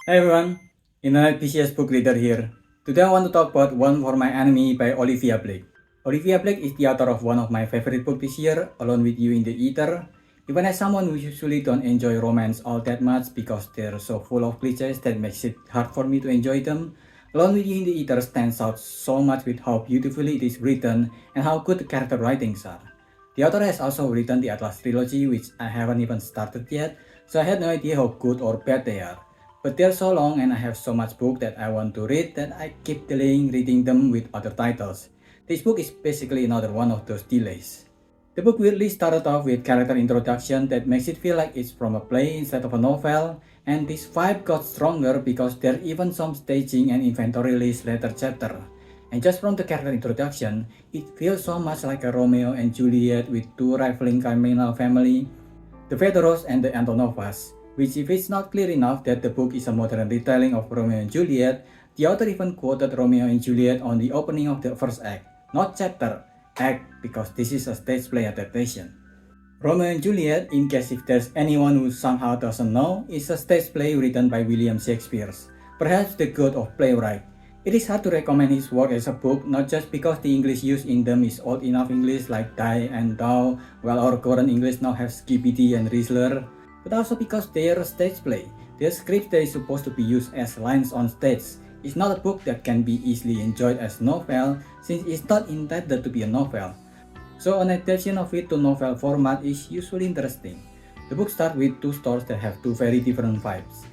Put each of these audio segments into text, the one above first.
Hey everyone, Internet PCS book reader here. Today I want to talk about One for My Enemy by Olivia Blake. Olivia Blake is the author of one of my favorite books this year, Alone with You in the Ether. Even as someone who usually don't enjoy romance all that much because they're so full of cliches that makes it hard for me to enjoy them, Alone with You in the Ether stands out so much with how beautifully it is written and how good the character writings are. The author has also written the Atlas trilogy, which I haven't even started yet, so I had no idea how good or bad they are. But they're so long and I have so much book that I want to read that I keep delaying reading them with other titles. This book is basically another one of those delays. The book weirdly started off with character introduction that makes it feel like it's from a play instead of a novel, and this vibe got stronger because there are even some staging and inventory list later chapter. And just from the character introduction, it feels so much like a Romeo and Juliet with two rivaling criminal family, the Fedoros and the Antonovas, which if it's not clear enough that the book is a modern retelling of Romeo and Juliet, the author even quoted Romeo and Juliet on the opening of the first act, not chapter, act, because this is a stage play adaptation. Romeo and Juliet, in case if there's anyone who somehow doesn't know, is a stage play written by William Shakespeare, perhaps the god of playwright. It is hard to recommend his work as a book, not just because the English used in them is old enough English like die and thou, while our current English now has skibidi and Rizzler, but also because they are a stage play. Their script that is supposed to be used as lines on stage is not a book that can be easily enjoyed as novel since it's not intended to be a novel. So an adaptation of it to novel format is usually interesting. The book starts with two stores that have two very different vibes.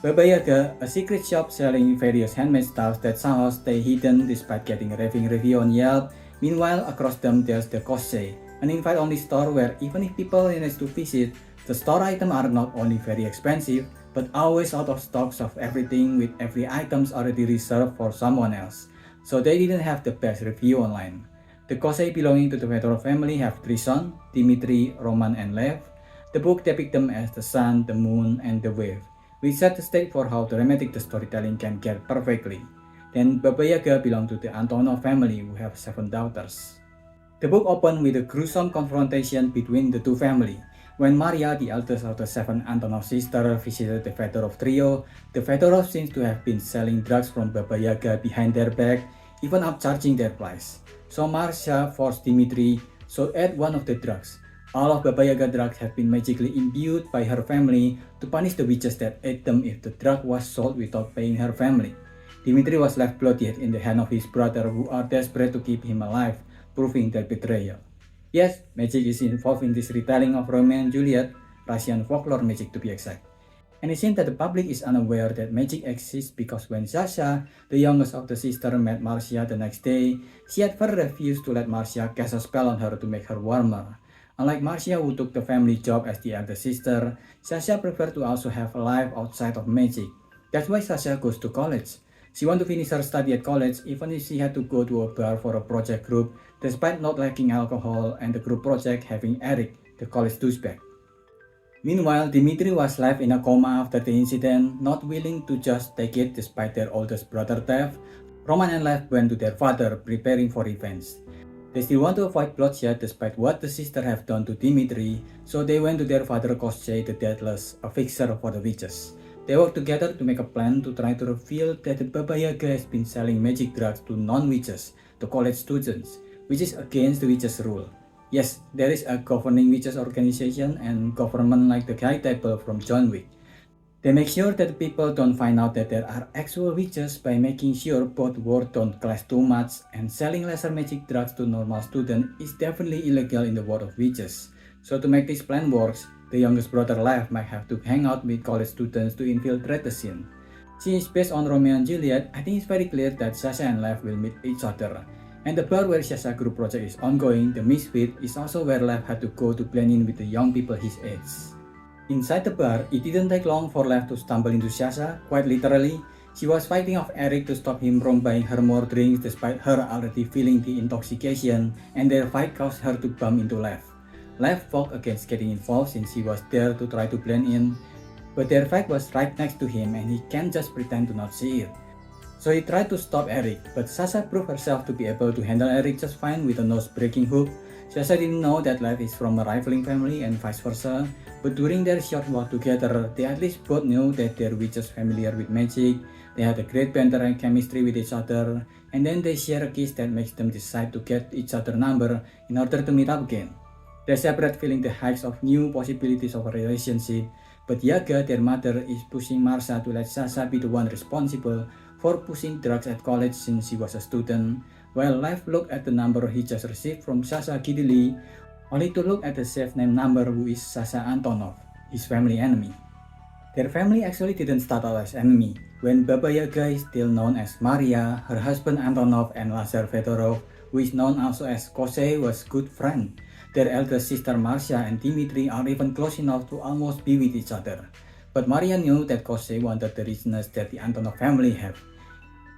Baba Yaga, a secret shop selling various handmade stuff that somehow stay hidden despite getting a raving review on Yelp. Meanwhile, across them there's the Kosei, an invite-only store where even if people manage to visit, the store items are not only very expensive, but always out of stocks of everything with every items already reserved for someone else. So they didn't have the best review online. The Kosei belonging to the Fedorov family have three sons, Dimitri, Roman, and Lev. The book depicts them as the sun, the moon, and the wave, which set the stage for how dramatic the storytelling can get perfectly. Then Baba Yaga belonged to the Antonov family who have 7 daughters. The book opens with a gruesome confrontation between the two families. When Maria, the eldest of the 7 Antonov sisters, visited the Fedorov trio, the Fedorov seems to have been selling drugs from Baba Yaga behind their back, even upcharging their price. So Marcia forced Dimitri to add one of the drugs. All of Baba Yaga drugs have been magically imbued by her family to punish the witches that ate them if the drug was sold without paying her family. Dimitri was left bloodied in the hand of his brother who are desperate to keep him alive, proving their betrayal. Yes, magic is involved in this retelling of Romeo and Juliet, Russian folklore magic to be exact. And it seems that the public is unaware that magic exists because when Sasha, the youngest of the sisters, met Marcia the next day, she at first refused to let Marcia cast a spell on her to make her warmer. Unlike Marcia, who took the family job as the elder sister, Sasha preferred to also have a life outside of magic. That's why Sasha goes to college. She wants to finish her study at college even if she had to go to a bar for a project group, despite not liking alcohol and the group project having Eric, the college douchebag. Meanwhile, Dimitri was left in a coma after the incident, not willing to just take it despite their oldest brother death. Roman and Lev went to their father, preparing for revenge. They still want to avoid bloodshed despite what the sisters have done to Dimitri, so they went to their father Kostya the Deathless, a fixer for the witches. They work together to make a plan to try to reveal that the Baba Yaga has been selling magic drugs to non-witches, to college students, which is against the witches' rule. Yes, there is a governing witches organization and government like the High Table from John Wick. They make sure that people don't find out that there are actual witches by making sure both words don't clash too much, and selling lesser magic drugs to normal students is definitely illegal in the world of witches. So to make this plan work, the youngest brother Lev might have to hang out with college students to infiltrate the scene. Since based on Romeo and Juliet, I think it's very clear that Sasha and Lev will meet each other. And the bar where Sasha group project is ongoing, the Misfit, is also where Lev had to go to blend in with the young people his age. Inside the bar, it didn't take long for Lev to stumble into Sasha, quite literally. She was fighting off Eric to stop him from buying her more drinks despite her already feeling the intoxication, and their fight caused her to bump into Lev. Lev fought against getting involved since he was there to try to blend in, but their fight was right next to him and he can't just pretend to not see it. So he tried to stop Eric, but Sasha proved herself to be able to handle Eric just fine with a nose-breaking hook. Sasha didn't know that Lev is from a rivaling family and vice versa, but during their short walk together, they at least both knew that they were just familiar with magic, they had a great banter and chemistry with each other, and then they share a kiss that makes them decide to get each other's number in order to meet up again. They separate feeling the heights of new possibilities of a relationship, but Yaga, their mother, is pushing Marsha to let Sasha be the one responsible for pushing drugs at college since she was a student, while Lev looked at the number he just received from Sasha giddily, only to look at the safe name number who is Sasha Antonov, his family enemy. Their family actually didn't start out as enemy. When Baba Yaga is still known as Maria, her husband Antonov and Lazar Fedorov, who is known also as Kosei, was good friend. Their eldest sister Marcia and Dimitri are even close enough to almost be with each other. But Maria knew that Kosei wanted the richness that the Antonov family have.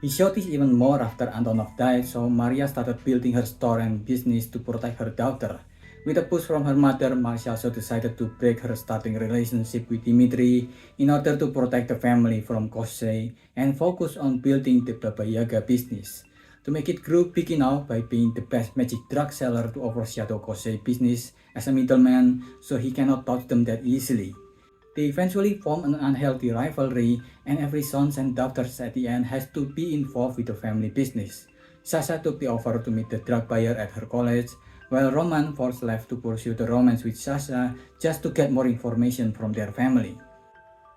He showed this even more after Antonov died, so Maria started building her store and business to protect her daughter. With a push from her mother, Marcia also decided to break her starting relationship with Dimitri in order to protect the family from Kosei and focus on building the Baba Yaga business. To make it grow big enough by being the best magic drug seller to overshadow Kosei business as a middleman, so he cannot touch them that easily. They eventually form an unhealthy rivalry, and every sons and daughters at the end has to be involved with the family business. Sasha took the offer to meet the drug buyer at her college, while Roman forced Lev to pursue the romance with Sasha just to get more information from their family.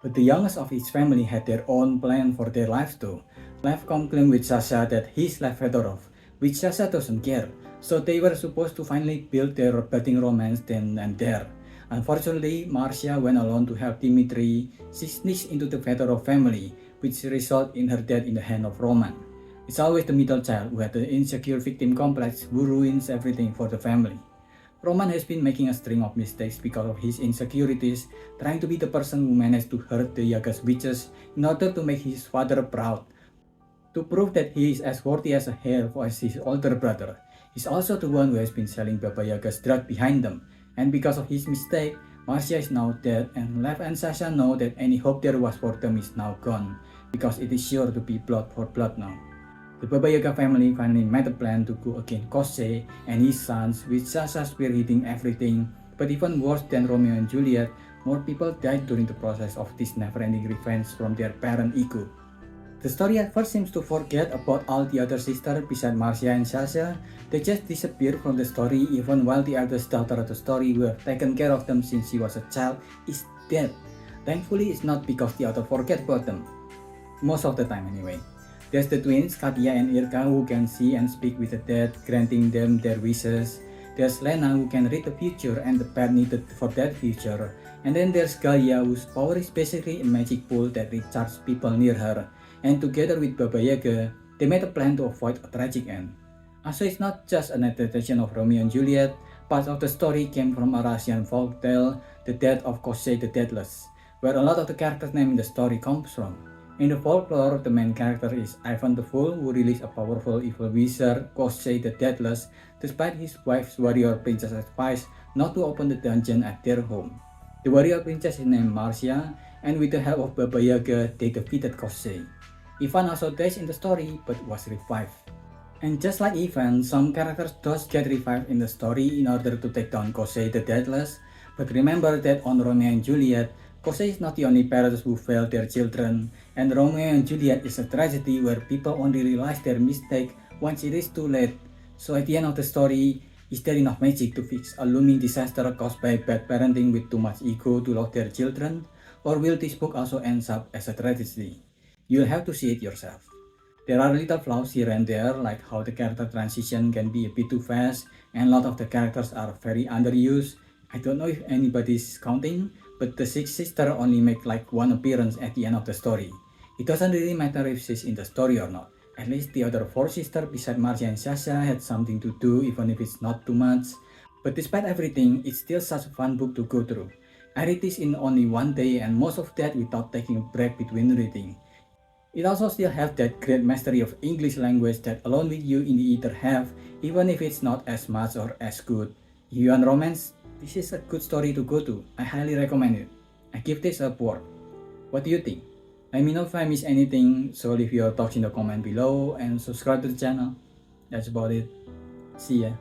But the youngest of each family had their own plan for their lives too. Lev complained with Sasha that he's Lev Fedorov, which Sasha doesn't care, so they were supposed to finally build their budding romance then and there. Unfortunately, Marcia went alone to help Dimitri. She sneaks into the Fedorov family, which resulted in her death in the hand of Roman. It's always the middle child who had the insecure victim complex who ruins everything for the family. Roman has been making a string of mistakes because of his insecurities, trying to be the person who managed to hurt the Yaga's witches in order to make his father proud. To prove that he is as worthy as a heir as his older brother, he's also the one who has been selling Baba Yaga's drug behind them, and because of his mistake, Marcia is now dead, and Lev and Sasha know that any hope there was for them is now gone, because it is sure to be blood for blood now. The Baba Yaga family finally made a plan to go against Kosei and his sons, with Sasha spearheading everything, but even worse than Romeo and Juliet, more people died during the process of this never-ending revenge from their parent ego. The story at first seems to forget about all the other sisters besides Marcia and Sasha. They just disappear from the story even while the eldest daughter of the story, who have taken care of them since she was a child, is dead. Thankfully, it's not because the author forget about them. Most of the time anyway. There's the twins, Katya and Irka, who can see and speak with the dead, granting them their wishes. There's Lena, who can read the future and the path needed for that future. And then there's Gaia, whose power is basically a magic pool that recharges people near her. And together with Baba Yaga, they made a plan to avoid a tragic end. Also, it's not just an adaptation of Romeo and Juliet. Part of the story came from a Russian folktale, The Death of Kosei the Deathless, where a lot of the characters' name in the story comes from. In the folklore, the main character is Ivan the Fool, who released a powerful evil wizard, Kosei the Deathless, despite his wife's warrior princess advice not to open the dungeon at their home. The warrior princess is named Marcia, and with the help of Baba Yaga, they defeated Kosei. Ivan also dies in the story, but was revived. And just like Ivan, some characters does get revived in the story in order to take down Kosei the Deathless, but remember that on Romeo and Juliet, Kosei is not the only parents who failed their children, and Romeo and Juliet is a tragedy where people only realize their mistake once it is too late. So at the end of the story, is there enough magic to fix a looming disaster caused by bad parenting with too much ego to love their children? Or will this book also end up as a tragedy? You'll have to see it yourself. There are little flaws here and there, like how the character transition can be a bit too fast, and a lot of the characters are very underused. I don't know if anybody's counting, but the sixth sister only make like one appearance at the end of the story. It doesn't really matter if she's in the story or not. At least the other four sisters beside Marcia and Sasha had something to do, even if it's not too much. But despite everything, it's still such a fun book to go through. I read this in only one day, and most of that without taking a break between reading. It also still has that great mastery of English language that Alone With You in the Ether have, even if it's not as much or as good. If you want romance, this is a good story to go to. I highly recommend it. I give this a 4. What do you think? Let me know if I miss anything, so leave your thoughts in the comment below and subscribe to the channel. That's about it. See ya.